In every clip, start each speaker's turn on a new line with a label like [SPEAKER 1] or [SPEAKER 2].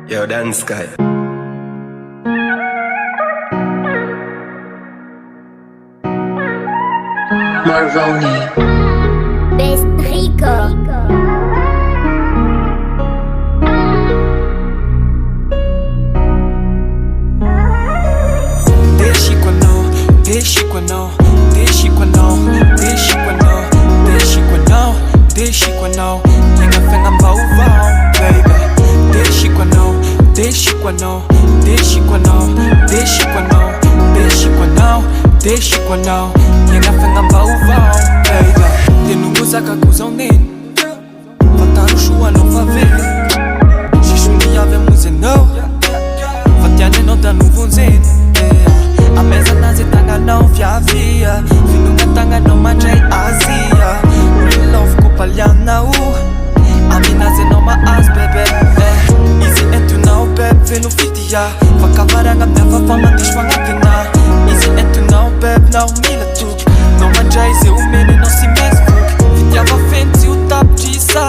[SPEAKER 1] Yo, dance guy.
[SPEAKER 2] Marvoni.
[SPEAKER 3] Best Rico.
[SPEAKER 4] NDESIKO ANAO, NDESIKO ANAO, NDESIKO ANAO, NDESIKO ANAO, NDESIKO ANAO, NDESIKO ANAO, fiainam-baovao, baby. NDESIKO ANAO, NDESIKO ANAO, NDESIKO ANAO, NDESIKO ANAO, NDESIKO ANAO, NDESIKO ANAO, fiainam-baovao, baby. Tenongozaka kozao neny, fantaroso anao fa very. Sisony avy amonjy anao, fa tiany anao tanovonjeny. Amezana zay tagnanao viavia, finonga tagnanao mandray azia. Real love ko palianao, aminazy anao mahazo bebe. Izy entonao bebe, feno fitia, fakavaragna miava fa mandisy fagnatina. Izy entonao bebe, nao mila toky, nao mandray zay omeny anao sy mesy voky. Fitiava feno tsy ho tapitrisa,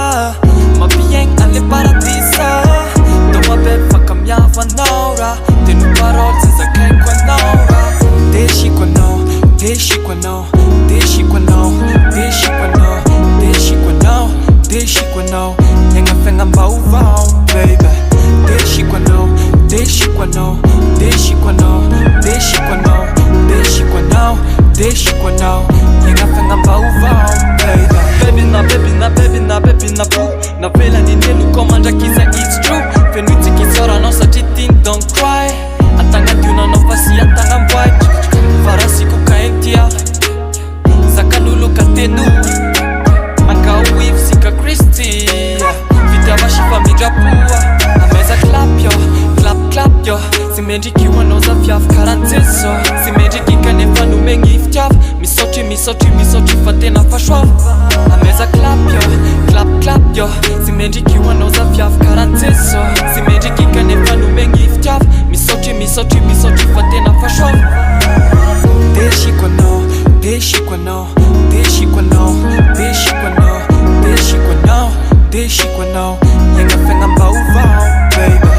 [SPEAKER 4] mampiaigna ale paradisa. Dao bebe faka miava anao ra, teno parole tsy zakaiko anao ra. NDESIKO ANAO, NDESIKO ANAO, NDESIKO ANAO, NDESIKO ANAO, NDESIKO ANAO, NDESIKO ANAO, fiainam-baovao, baby. NDESIKO ANAO, NDESIKO ANAO, NDESIKO ANAO, NDESIKO ANAO, NDESIKO ANAO, NDESIKO ANAO, fiainam-baovao, baby. Baby na baby na baby na baby na boo, navelany nelo komandrakiza it's true. Feno itsikitsaranao satria tiny don't cry, atagnationanao fa sy atagnamboaitra. Farasiko kaentia, zakan'olo kateno, angaoivo sika KRISTY. Fitiava sy famindrapoa, ameza clap yo, clap clap yo. Sy mendriky io anao zafiavy karanjeso, sy mendriky kanefa nomegny fitiava. Misaotry misaotry misaotry fa tena fa soava. Ameza clap yo, clap clap yo. Sy mendriky io anao zafiavy karanjeso, sy mendriky kanefa nomegny fitiava. Misaotry misaotry misaotry fa tena fa soava. NDESIKO ANAO, NDESIKO ANAO, NDESIKO ANAO, NDESIKO ANAO, NDESIKO ANAO, NDESIKO ANAO, fiainam-baovao, baby.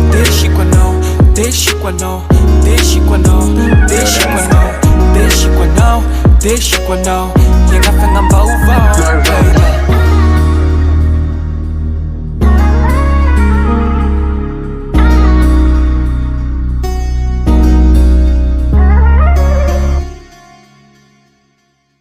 [SPEAKER 4] NDESIKO ANAO, NDESIKO ANAO, NDESIKO ANAO, NDESIKO ANAO, NDESIKO ANAO, NDESIKO ANAO, fiainam-baovao.